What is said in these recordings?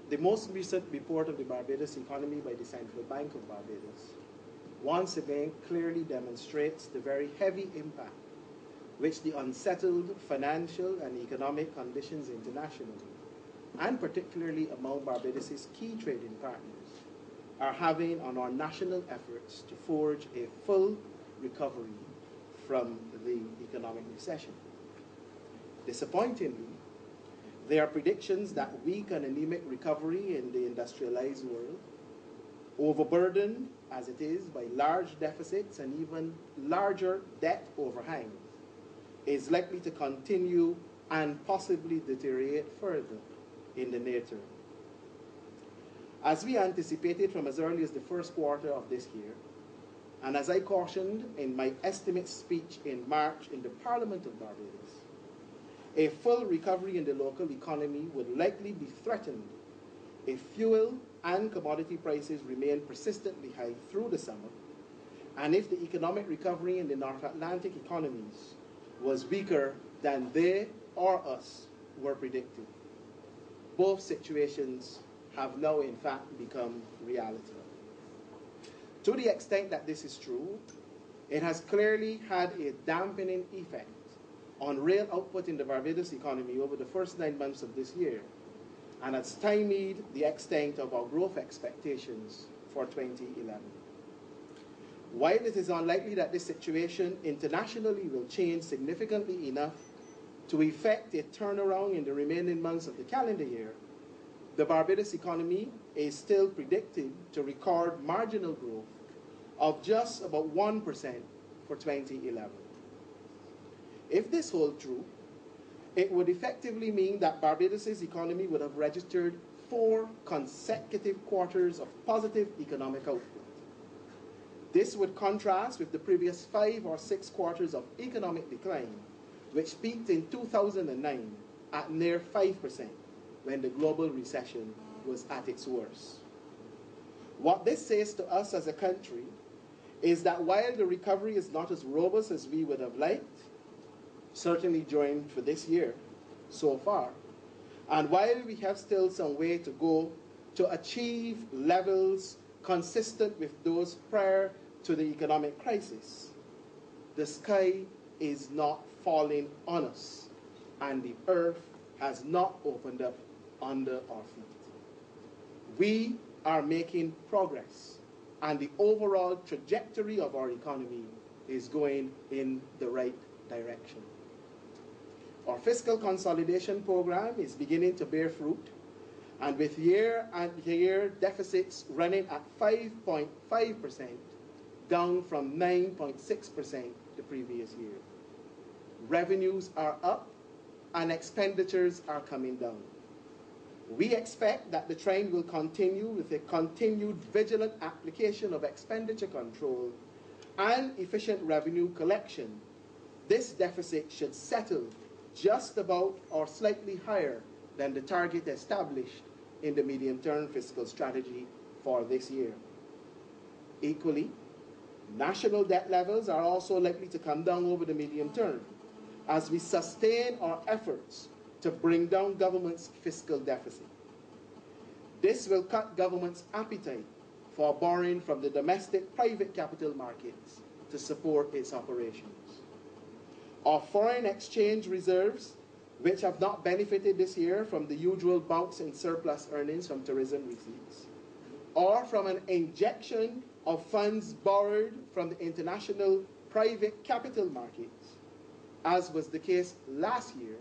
The most recent report of the Barbados economy by the Central Bank of Barbados once again clearly demonstrates the very heavy impact which the unsettled financial and economic conditions internationally, and particularly among Barbados's key trading partners, are having on our national efforts to forge a full recovery from the economic recession. Disappointingly, there are predictions that weak and anemic recovery in the industrialized world, overburdened as it is by large deficits and even larger debt overhangs, is likely to continue and possibly deteriorate further in the near term. As we anticipated from as early as the first quarter of this year, and as I cautioned in my estimate speech in March in the Parliament of Barbados, a full recovery in the local economy would likely be threatened if fuel and commodity prices remain persistently high through the summer, and if the economic recovery in the North Atlantic economies was weaker than they or us were predicting. Both situations have now in fact become reality. To the extent that this is true, it has clearly had a dampening effect on real output in the Barbados economy over the first 9 months of this year, and has stymied the extent of our growth expectations for 2011. While it is unlikely that this situation internationally will change significantly enough to effect a turnaround in the remaining months of the calendar year, the Barbados economy is still predicted to record marginal growth of just about 1% for 2011. If this holds true, it would effectively mean that Barbados's economy would have registered 4 consecutive quarters of positive economic output. This would contrast with the previous 5 or 6 quarters of economic decline, which peaked in 2009 at near 5% when the global recession was at its worst. What this says to us as a country is that while the recovery is not as robust as we would have liked, certainly during for this year so far, and while we have still some way to go to achieve levels consistent with those prior to the economic crisis, the sky is not falling on us and the earth has not opened up under our feet. We are making progress and the overall trajectory of our economy is going in the right direction. Our fiscal consolidation program is beginning to bear fruit, and with year-on-year deficits running at 5.5%, down from 9.6% the previous year. Revenues are up and expenditures are coming down. We expect that the trend will continue with a continued vigilant application of expenditure control and efficient revenue collection. This deficit should settle just about or slightly higher than the target established in the medium-term fiscal strategy for this year. Equally, national debt levels are also likely to come down over the medium term as we sustain our efforts to bring down government's fiscal deficit. This will cut government's appetite for borrowing from the domestic private capital markets to support its operations. Our foreign exchange reserves, which have not benefited this year from the usual bounce in surplus earnings from tourism receipts, or from an injection of funds borrowed from the international private capital markets, as was the case last year,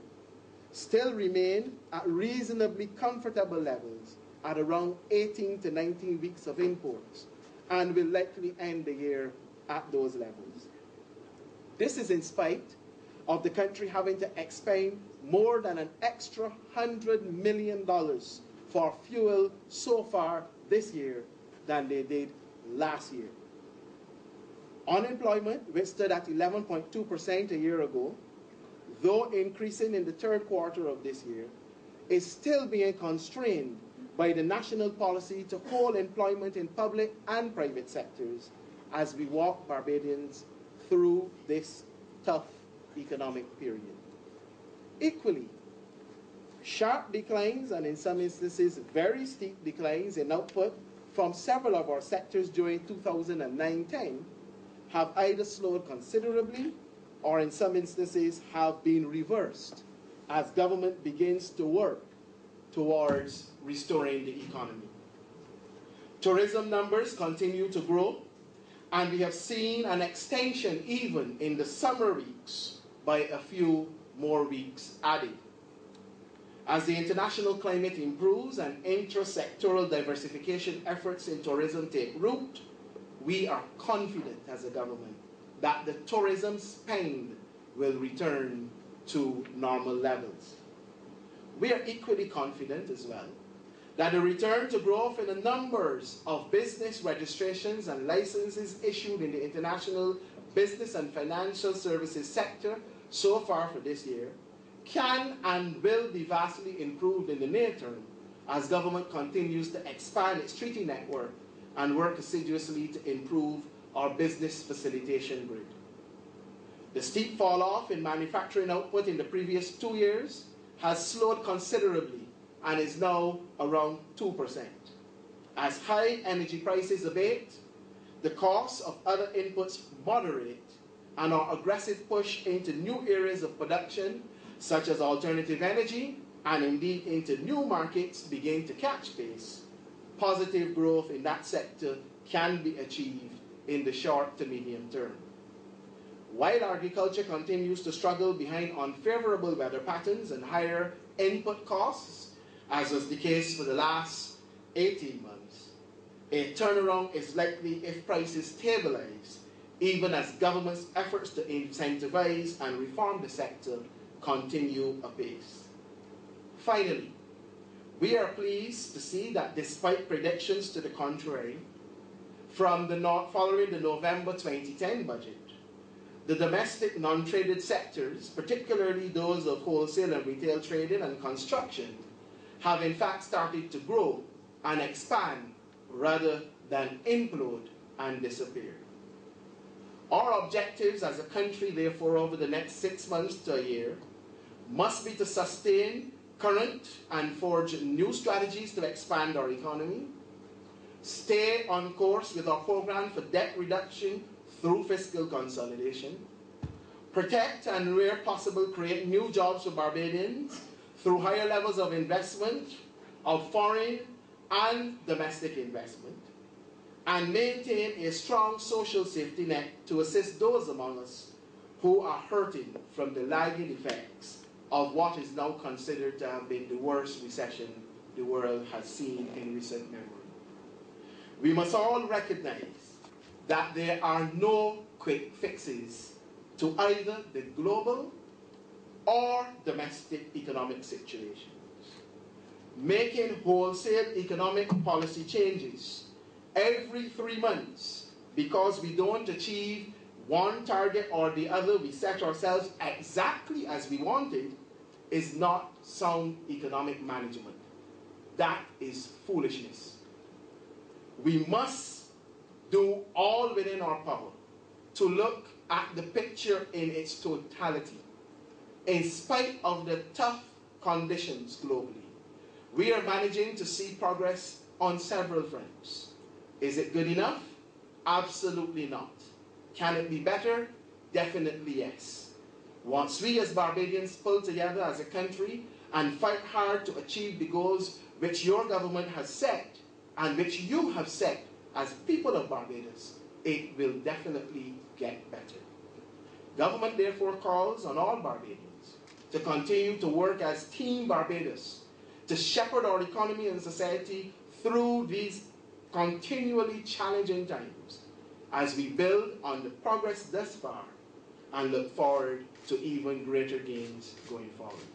still remain at reasonably comfortable levels at around 18 to 19 weeks of imports, and will likely end the year at those levels. This is in spite of the country having to expend more than an extra $100 million for fuel so far this year than they did last year. Unemployment, which stood at 11.2% a year ago, though increasing in the third quarter of this year, is still being constrained by the national policy to hold employment in public and private sectors as we walk Barbadians through this tough economic period. Equally, Sharp declines, and in some instances very steep declines in output from several of our sectors during 2009-10 have either slowed considerably or in some instances have been reversed as government begins to work towards restoring the economy. Tourism numbers continue to grow, and we have seen an extension even in the summer weeks by a few more weeks added. As the international climate improves and intra-sectoral diversification efforts in tourism take root, we are confident as a government that the tourism spend will return to normal levels. We are equally confident as well that the return to growth in the numbers of business registrations and licenses issued in the international business and financial services sector so far for this year can and will be vastly improved in the near term as government continues to expand its treaty network and work assiduously to improve our business facilitation grid. The steep fall off in manufacturing output in the previous 2 years has slowed considerably and is now around 2%. As high energy prices abate, the costs of other inputs moderate, and our aggressive push into new areas of production, such as alternative energy, and indeed into new markets begin to catch pace, positive growth in that sector can be achieved in the short to medium term. While agriculture continues to struggle behind unfavorable weather patterns and higher input costs, as was the case for the last 18 months, a turnaround is likely if prices stabilize, even as government's efforts to incentivize and reform the sector continue apace. Finally, we are pleased to see that despite predictions to the contrary, following the November 2010 budget, the domestic non-traded sectors, particularly those of wholesale and retail trading and construction, have in fact started to grow and expand rather than implode and disappear. Our objectives as a country, therefore, over the next 6 months to a year, must be to sustain current and forge new strategies to expand our economy, stay on course with our program for debt reduction through fiscal consolidation, protect and where possible create new jobs for Barbadians through higher levels of investment, of foreign and domestic investment, and maintain a strong social safety net to assist those among us who are hurting from the lagging effects of what is now considered to have been the worst recession the world has seen in recent memory. We must all recognize that there are no quick fixes to either the global or domestic economic situations. Making wholesale economic policy changes every 3 months because we don't achieve one target or the other we set ourselves exactly as we wanted is not sound economic management. That is foolishness. We must do all within our power to look at the picture in its totality. In spite of the tough conditions globally, we are managing to see progress on several fronts. Is it good enough? Absolutely not. Can it be better? Definitely yes. Once we as Barbadians pull together as a country and fight hard to achieve the goals which your government has set and which you have set as people of Barbados, it will definitely get better. Government therefore calls on all Barbadians to continue to work as Team Barbados to shepherd our economy and society through these continually challenging times as we build on the progress thus far and look forward to even greater gains going forward.